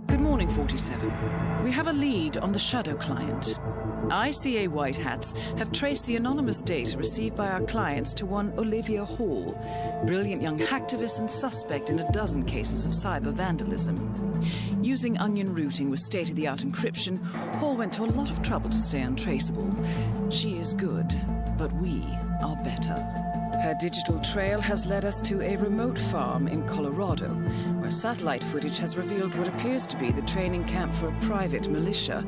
Good morning, 47. We have a lead on the Shadow client. ICA White Hats have traced the anonymous data received by our clients to one Olivia Hall, brilliant young hacktivist and suspect in a dozen cases of cyber vandalism. Using onion routing with state-of-the-art encryption, Hall went to a lot of trouble to stay untraceable. She is good, but we are better. Her digital trail has led us to a remote farm in Colorado, where satellite footage has revealed what appears to be the training camp for a private militia,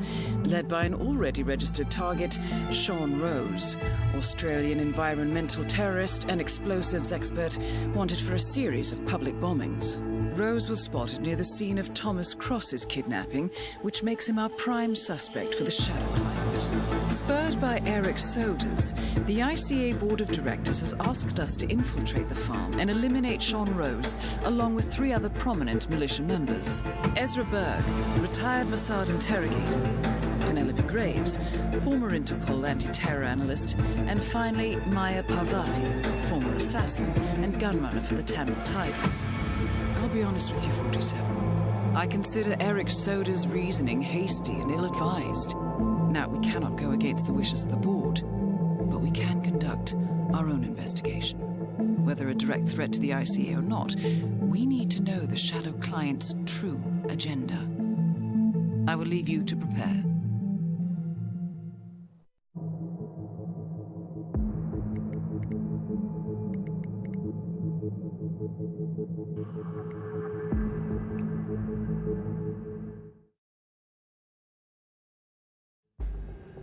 led by an already registered target, Sean Rose, Australian environmental terrorist and explosives expert wanted for a series of public bombings. Rose was spotted near the scene of Thomas Cross's kidnapping, which makes him our prime suspect for the Shadow client. Spurred by Eric Sodas, the ICA Board of Directors has asked us to infiltrate the farm and eliminate Sean Rose, along with 3 other prominent militia members. Ezra Berg, retired Mossad interrogator, Penelope Graves, former Interpol anti-terror analyst, and finally Maya Parvati, former assassin and gunrunner for the Tamil Tigers. I'll be honest with you, 47. I consider Eric Soda's reasoning hasty and ill-advised. Now, we cannot go against the wishes of the board, but we can conduct our own investigation. Whether a direct threat to the ICA or not, we need to know the Shadow client's true agenda. I will leave you to prepare.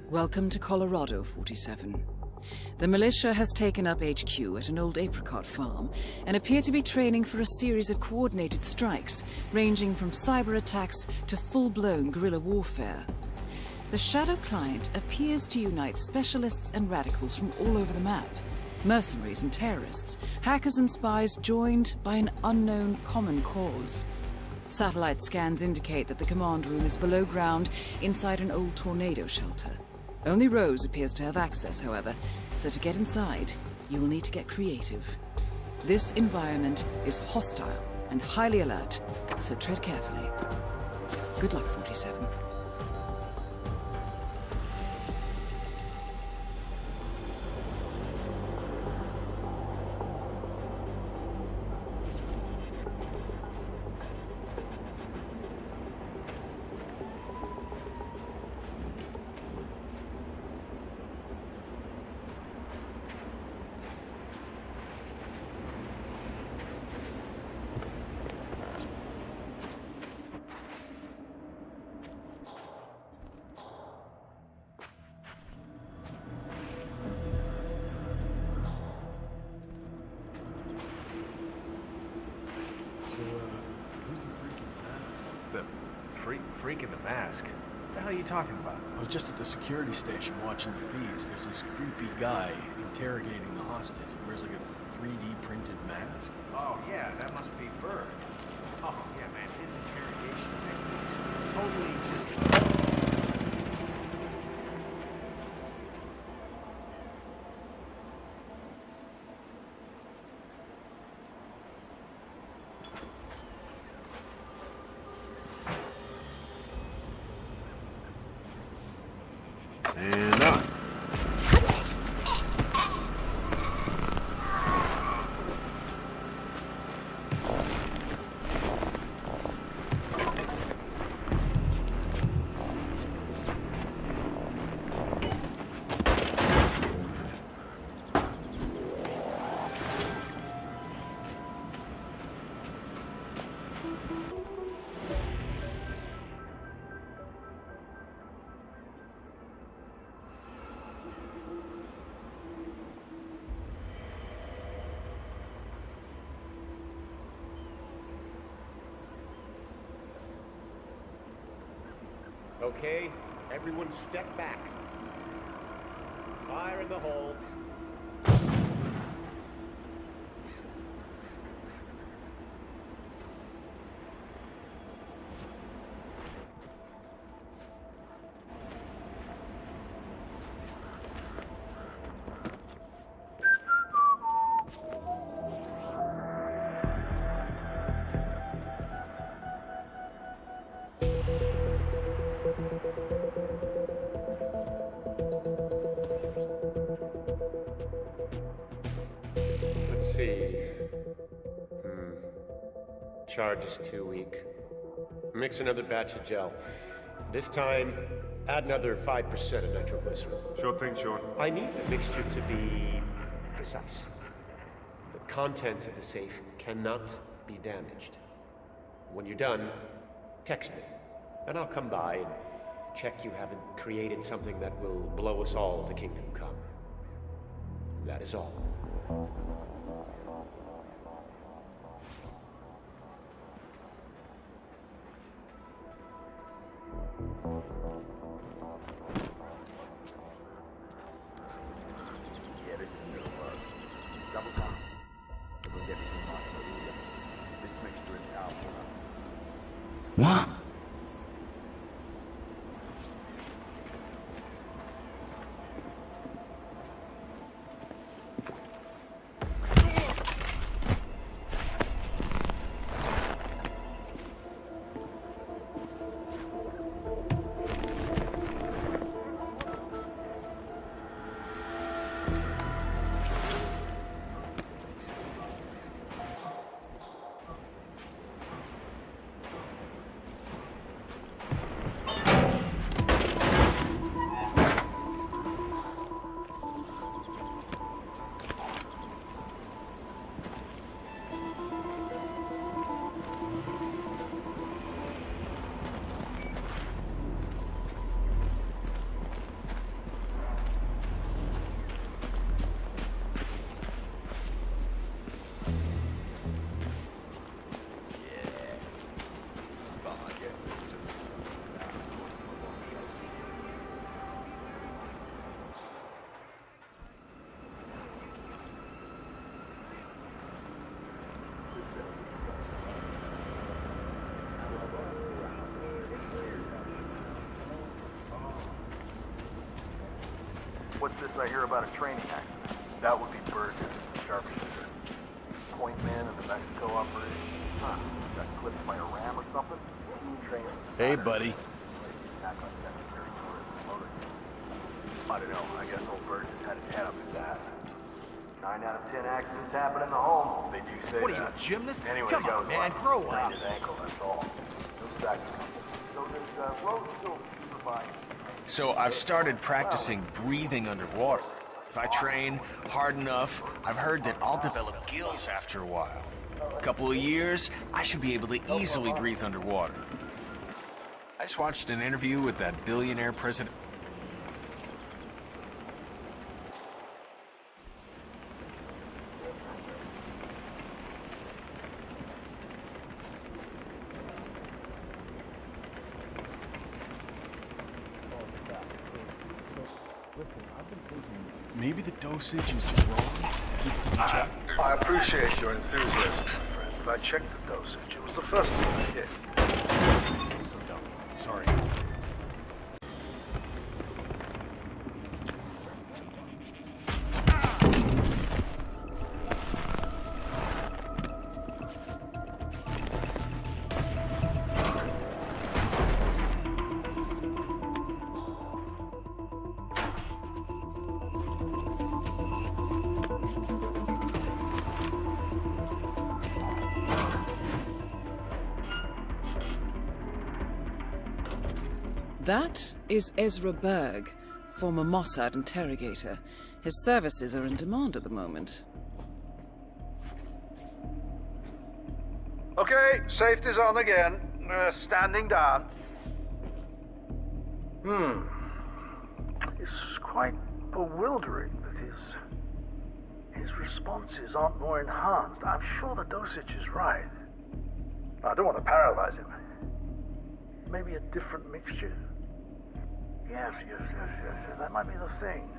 Welcome to Colorado, 47. The militia has taken up HQ at an old apricot farm and appear to be training for a series of coordinated strikes, ranging from cyber attacks to full-blown guerrilla warfare. The Shadow client appears to unite specialists and radicals from all over the map. Mercenaries and terrorists, hackers and spies joined by an unknown common cause. Satellite scans indicate that the command room is below ground inside an old tornado shelter. Only Rose appears to have access, however, so to get inside, you will need to get creative. This environment is hostile and highly alert, so tread carefully. Good luck, 47. Freak in the mask? What the hell are you talking about? I was just at the security station watching the feeds. There's this creepy guy interrogating the hostage. He wears like a 3D printed mask. Oh, yeah, that must be Berg. Oh, yeah, man, his interrogation techniques totally just... And on. Okay, everyone step back. Fire in the hole. Let's see. Charge is too weak. Mix another batch of gel. This time, add another 5% of nitroglycerin. Sure thing, Sean. I need the mixture to be precise. The contents of the safe cannot be damaged. When you're done, text me, and I'll come by and check you haven't created something that will blow us all to kingdom come. That is all. Yeah, this is double time. We'll get some more. This mixture is powerful. What? What's this I hear about a training accident? That would be Burgess, the sharpshooter. Point man in the Mexico operation. Huh. Got clipped by a ram or something? Training. Hey, buddy. Attack on secondary tourism motor. I don't know. I guess old Burgess had his head up his ass. 9 out of 10 accidents happen in the home. They do say What are you, that. a gymnast? Anyway, Come the guy on, was man, lucky. grow Sprained up. his ankle, that's all. No back. So does Rose still supervise? So I've started practicing breathing underwater. If I train hard enough, I've heard that I'll develop gills after a while. A couple of years, I should be able to easily breathe underwater. I just watched an interview with that billionaire president. Maybe the dosage is wrong. I appreciate your enthusiasm, my friend, but I checked the dosage. It was the first thing I did. So dumb. Sorry. That is Ezra Berg, former Mossad interrogator. His services are in demand at the moment. Okay, safety's on again. Standing down. It's quite bewildering that his responses aren't more enhanced. I'm sure the dosage is right. I don't want to paralyze him. Maybe a different mixture. Yes, that might be the thing.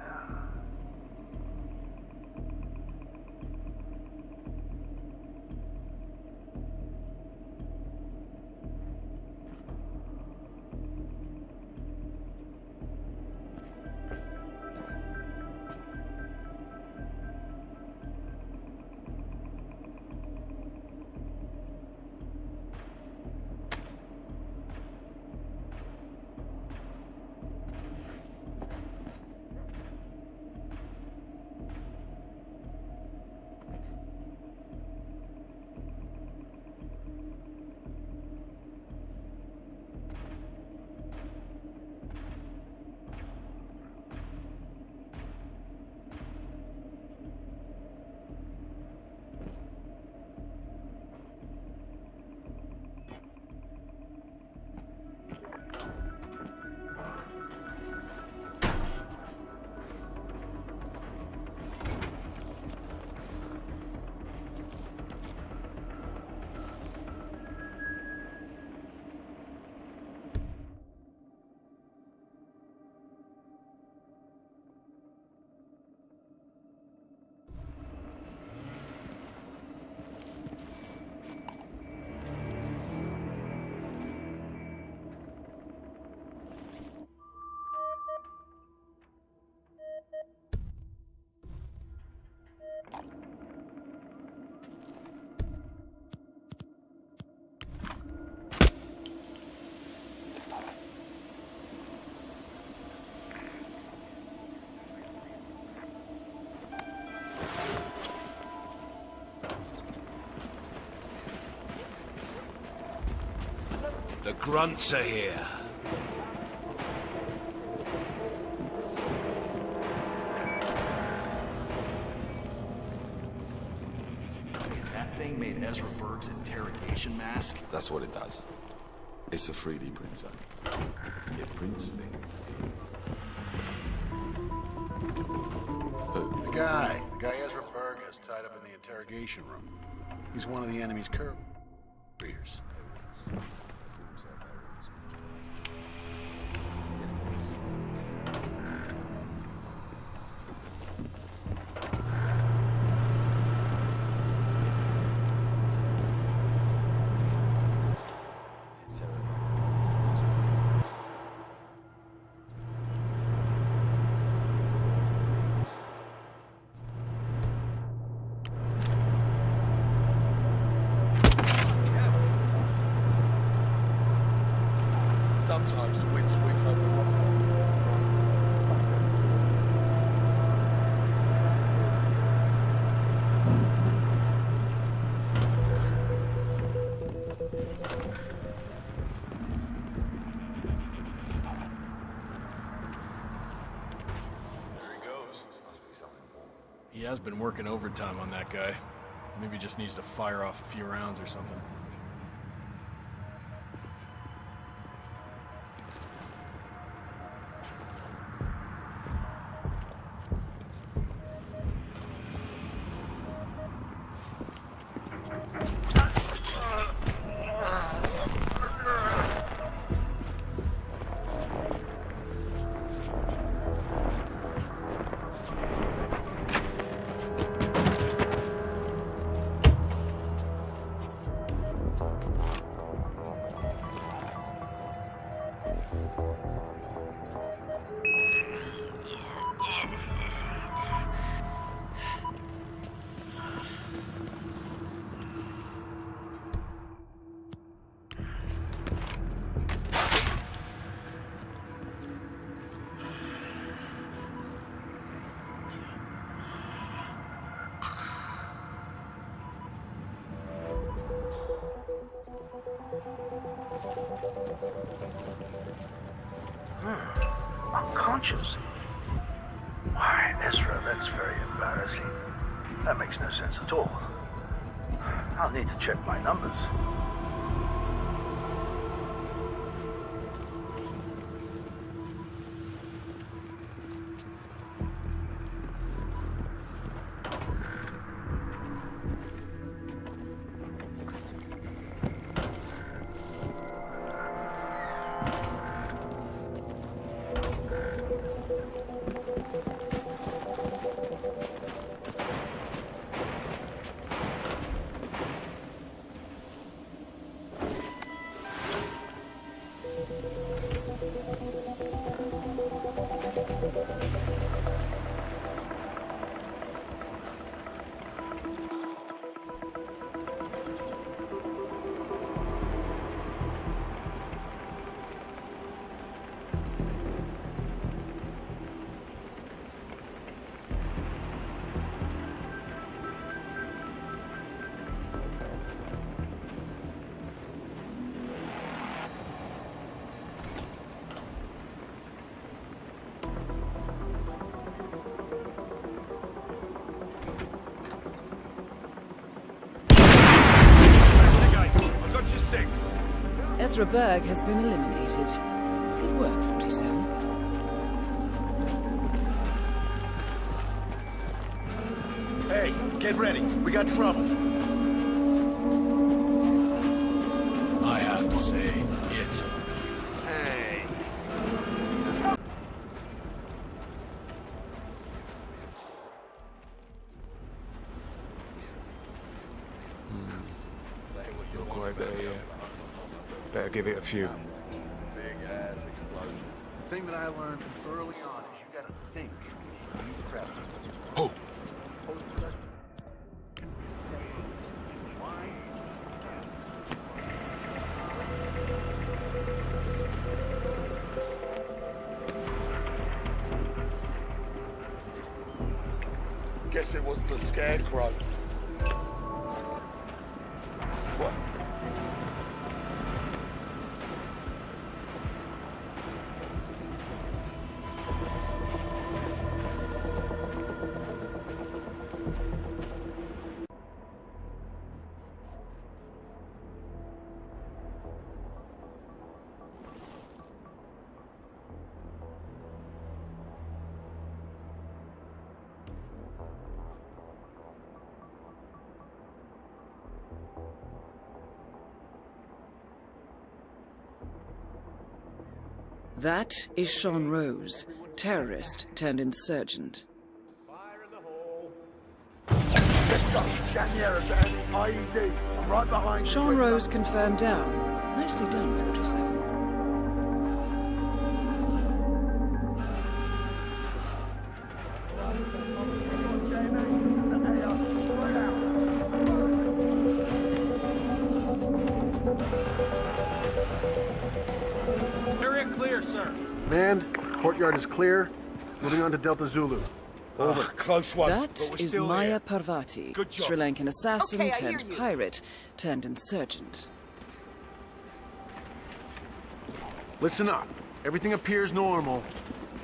grunts are here. That thing made Ezra Berg's interrogation mask? That's what it does. It's a 3D printer. It prints things. Who? The guy Ezra Berg has tied up in the interrogation room. He's one of the enemy's couriers. Sometimes the wind sweeps over the rock. There he goes. He has been working overtime on that guy. Maybe just needs to fire off a few rounds or something. Unconscious? Why, Ezra, that's very embarrassing. That makes no sense at all. I'll need to check my numbers. Ezra Berg has been eliminated. Good work, 47. Hey, get ready. We got trouble. I have to say, it's... Hey. You're quite there, yeah. Better give it a few. Big ass explosion. The thing that I learned early on is you gotta think. Oh! Guess it was the scarecrow. What? That is Sean Rose, terrorist turned insurgent. Fire in the hole. Scan the area for any IEDs. I'm right behind you. Sean Rose confirmed down. Nicely done, 47. Area clear, sir. Manned, courtyard is clear. Moving on to Delta Zulu. Over. Close one. That is still Maya here. Parvati, Good job. Sri Lankan assassin Okay, I hear turned you. pirate turned insurgent. Listen up. Everything appears normal,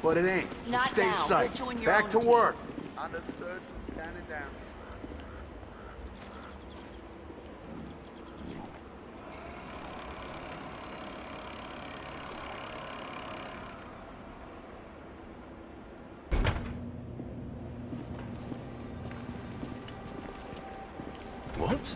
but it ain't. So Not stay now. sight. Go join your Back own to team. work. Understood. Standing down. What?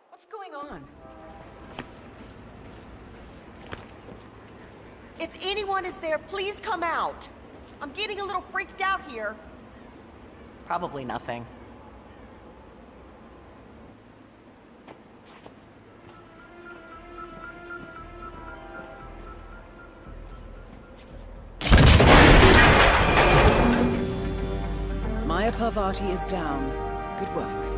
What's going on? If anyone is there, please come out. I'm getting a little freaked out here. Probably nothing. Maya Parvati is down. Good work.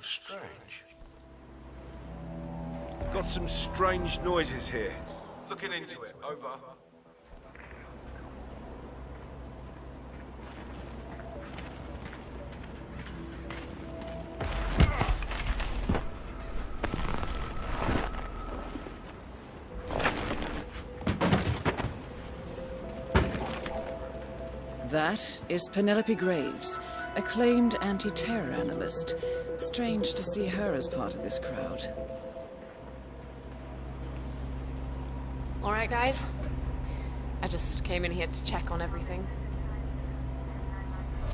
Strange. Got some strange noises here. Looking into it. Over. That is Penelope Graves, acclaimed anti-terror analyst. Strange to see her as part of this crowd. All right, guys. I just came in here to check on everything.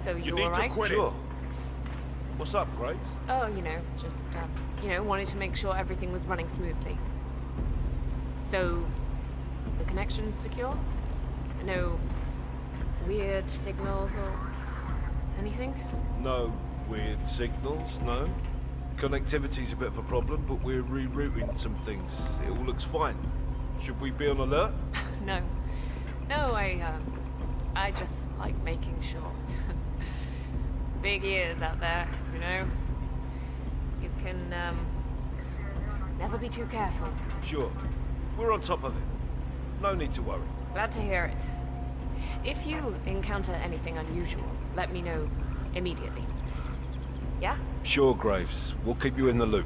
So you all right? Sure. What's up, Graves? Oh, just, wanted to make sure everything was running smoothly. So, the connection's secure? No weird signals or anything? No weird signals, no. Connectivity's a bit of a problem, but we're rerouting some things. It all looks fine. Should we be on alert? No. No, I just like making sure. Big ears out there, you know? You can, never be too careful. Sure. We're on top of it. No need to worry. Glad to hear it. If you encounter anything unusual, let me know immediately. Yeah? Sure, Graves. We'll keep you in the loop.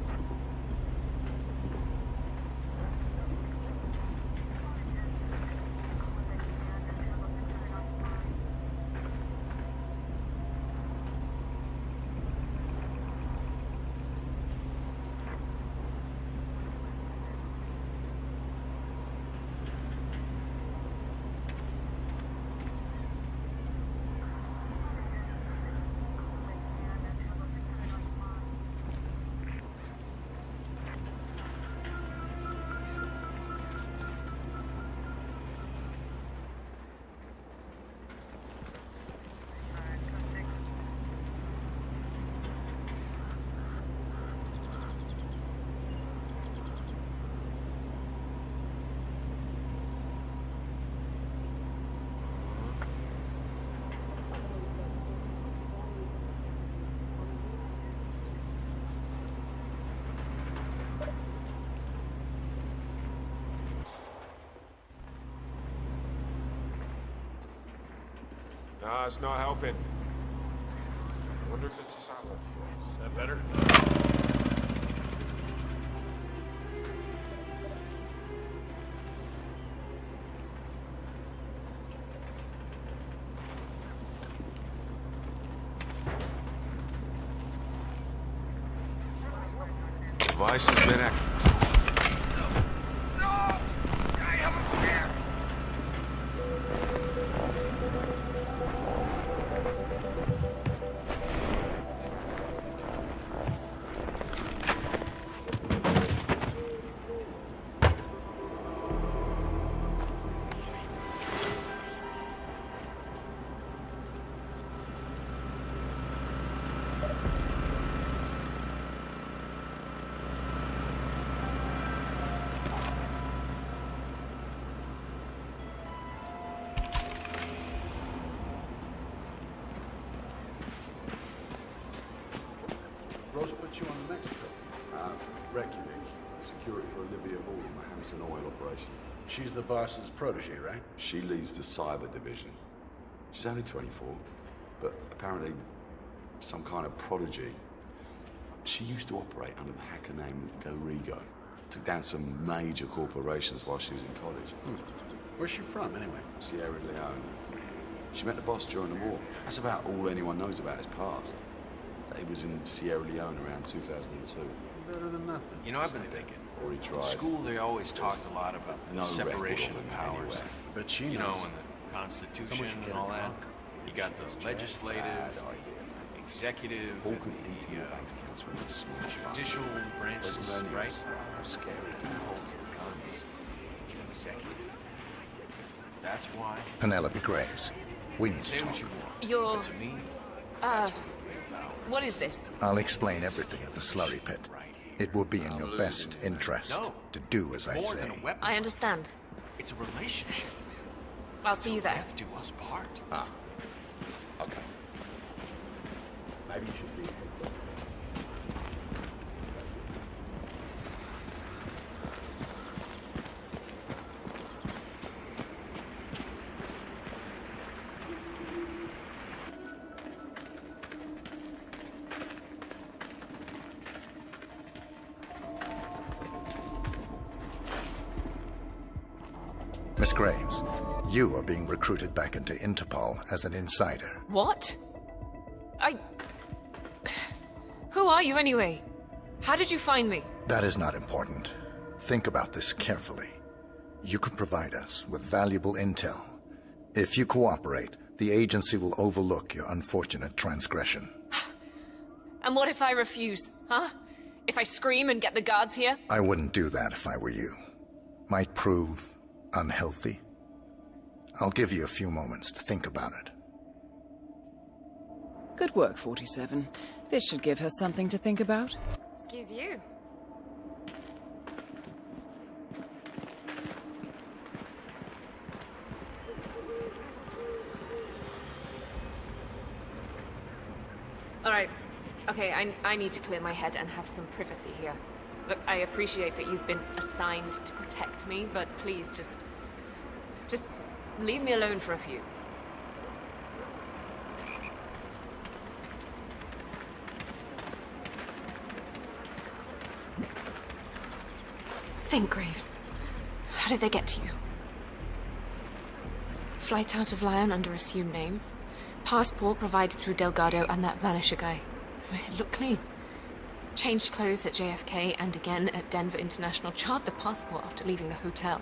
Nah, it's not helping. I wonder if it's a salad. Is that better? Device has been activated. Ross put you on the Mexico. Reykjavik. Security for Olivia Hall in the Hampson oil operation. She's the boss's protege, right? She leads the cyber division. She's only 24, but apparently some kind of prodigy. She used to operate under the hacker name Del Rigo. Took down some major corporations while she was in college. Where's she from, anyway? Sierra Leone. She met the boss during the war. That's about all anyone knows about his past. He was in Sierra Leone around 2002. Better than nothing. You know, I've been thinking. Or he tried. In school, they always talked a lot about the separation of powers. But she you knows. know, and the Constitution and all that. You got the legislative, the executive, and the judicial branches, right? That's why. Penelope Graves, we need to talk. You're... To me, what is this? I'll explain everything at the slurry pit. It will be in your best interest to do as I say. I understand. It's a relationship. I'll see you there. Death do us part. Okay. Maybe you should see him. Miss Graves, you are being recruited back into Interpol as an insider. What? Who are you anyway? How did you find me? That is not important. Think about this carefully. You can provide us with valuable intel. If you cooperate, the agency will overlook your unfortunate transgression. And what if I refuse, huh? If I scream and get the guards here? I wouldn't do that if I were you. Might prove unhealthy. I'll give you a few moments to think about it. Good work, 47. This should give her something to think about. Excuse you. All right. Okay, I need to clear my head and have some privacy here. Look, I appreciate that you've been assigned to protect me, but please just leave me alone for a few. Think, Graves. How did they get to you? Flight out of Lyon under assumed name. Passport provided through Delgado and that Vanisher guy. It looked clean. Changed clothes at JFK and again at Denver International. Charred the passport after leaving the hotel.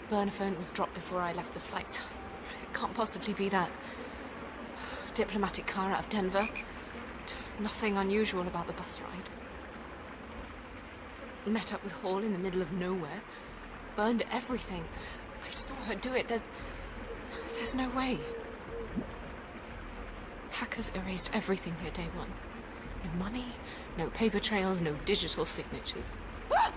Burner phone was dropped before I left the flight. It can't possibly be that. Diplomatic car out of Denver. Nothing unusual about the bus ride. Met up with Hall in the middle of nowhere. Burned everything. I saw her do it. There's no way. Hackers erased everything here day one. No money, no paper trails, no digital signatures. What?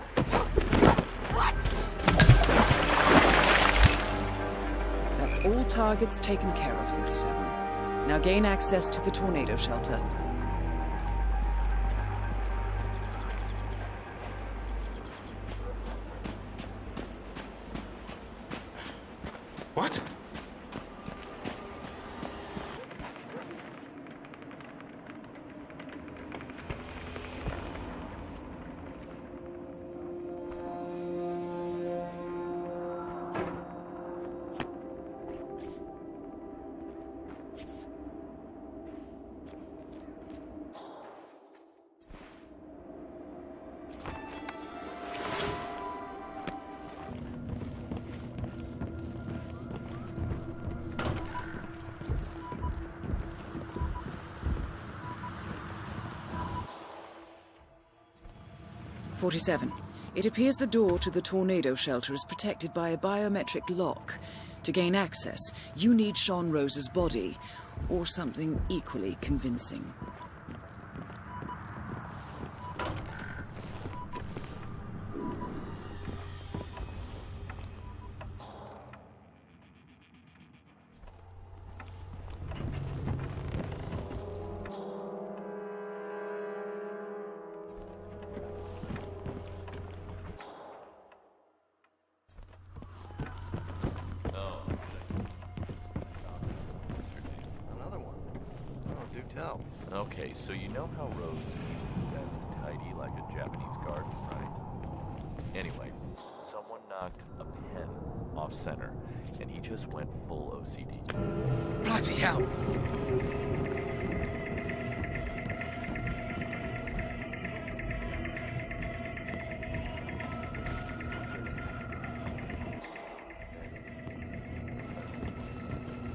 That's all targets taken care of, 47. Now gain access to the tornado shelter. What? 47. It appears the door to the tornado shelter is protected by a biometric lock. To gain access, you need Sean Rose's body, or something equally convincing. Okay, so you know how Rose keeps his desk tidy like a Japanese garden, right? Anyway, someone knocked a pen off center, and he just went full OCD. Bloody hell!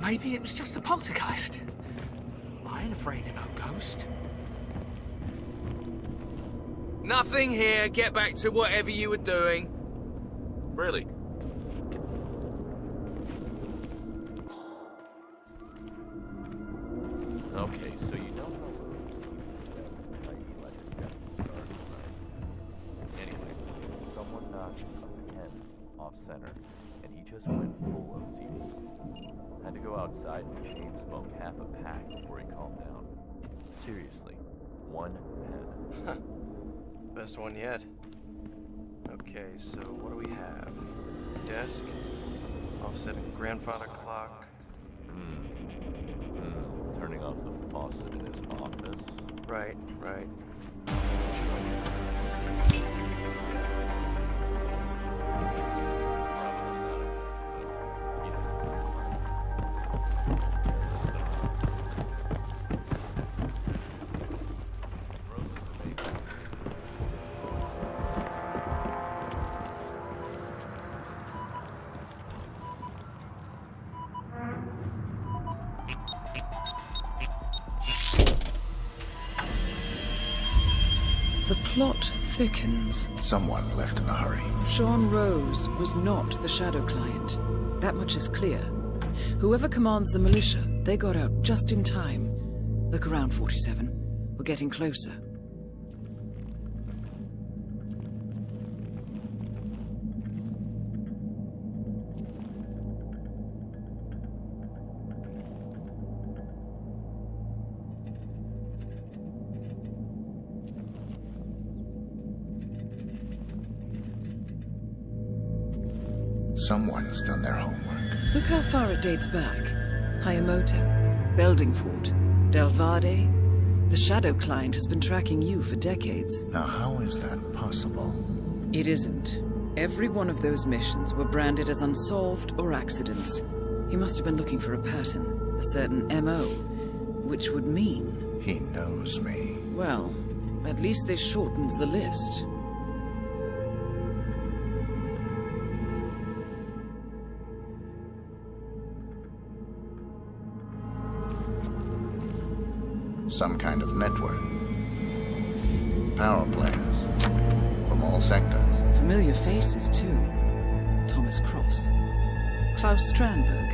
Maybe it was just a poltergeist. I ain't afraid of no ghost. Nothing here. Get back to whatever you were doing. Really? Okay, so you know how Rose keeps his desk tidy like a Japanese garden, right? Anyway, someone knocked a pen off center, and he just went full OCD. Had to go outside and chain smoke half a pack before he calmed down. Seriously, one pen. Best one yet. Okay, so what do we have? Desk, offsetting grandfather clock. Turning off the faucet in his office. Right. The plot thickens. Someone left in a hurry. Sean Rose was not the Shadow Client. That much is clear. Whoever commands the militia, they got out just in time. Look around, 47. We're getting closer. Someone's done their homework. Look how far it dates back. Hayamoto, Beldingford, Delvade. The Shadow Client has been tracking you for decades. Now, how is that possible? It isn't. Every one of those missions were branded as unsolved or accidents. He must have been looking for a pattern, a certain MO, which would mean... He knows me. Well, at least this shortens the list. Some kind of network. Power players. From all sectors. Familiar faces, too. Thomas Cross. Klaus Strandberg.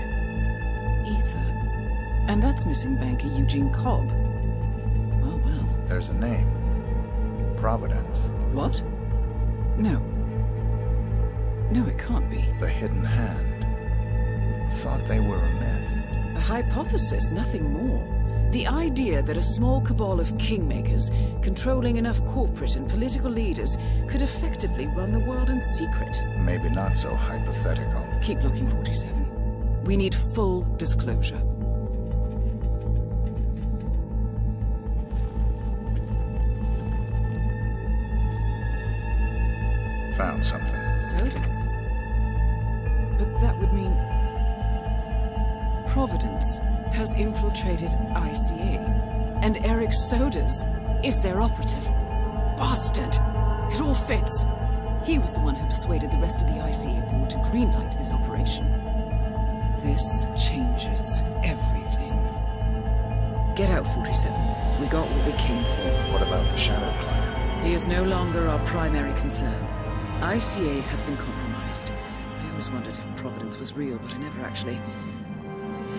Ether. And that's missing banker Eugene Cobb. Well. There's a name. Providence. What? No, it can't be. The Hidden Hand. Thought they were a myth. A hypothesis, nothing more. The idea that a small cabal of kingmakers, controlling enough corporate and political leaders, could effectively run the world in secret. Maybe not so hypothetical. Keep looking, 47. We need full disclosure. Found something. Sodas? But that would mean... Providence has infiltrated ICA, and Eric Sodas is their operative. Bastard! It all fits. He was the one who persuaded the rest of the ICA board to greenlight this operation. This changes everything. Get out, 47. We got what we came for. What about the Shadow Client? He is no longer our primary concern. ICA has been compromised. I always wondered if Providence was real, but I never actually.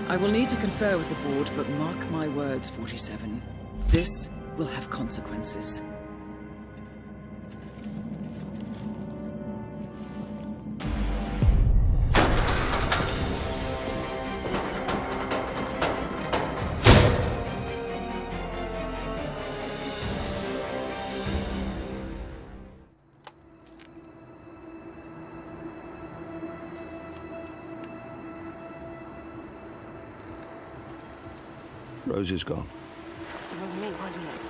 I will need to confer with the board, but mark my words, 47. This will have consequences. Rose is gone. It was me, wasn't it?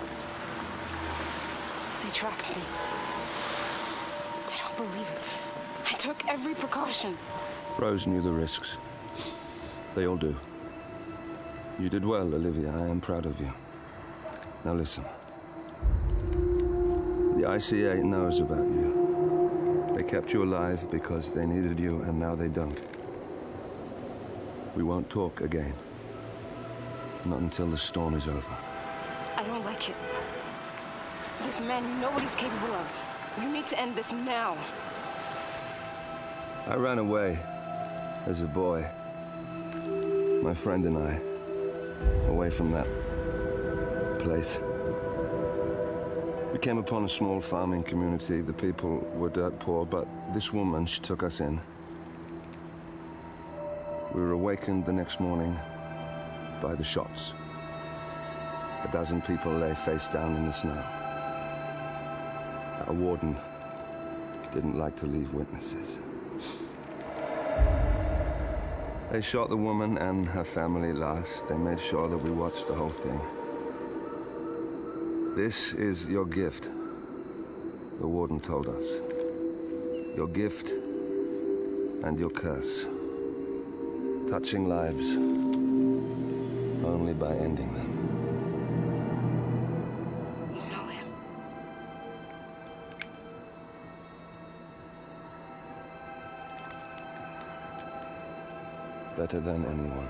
They tracked me. I don't believe it. I took every precaution. Rose knew the risks. They all do. You did well, Olivia. I am proud of you. Now listen. The ICA knows about you. They kept you alive because they needed you, and now they don't. We won't talk again. Not until the storm is over. I don't like it. This man you know what he's capable of. You need to end this now. I ran away as a boy. My friend and I. Away from that place. We came upon a small farming community. The people were dirt poor, but this woman, she took us in. We were awakened the next morning by the shots. A dozen people lay face down in the snow. Our warden didn't like to leave witnesses. They shot the woman and her family last. They made sure that we watched the whole thing. This is your gift, the warden told us. Your gift and your curse. Touching lives only by ending them. You know him. Better than anyone.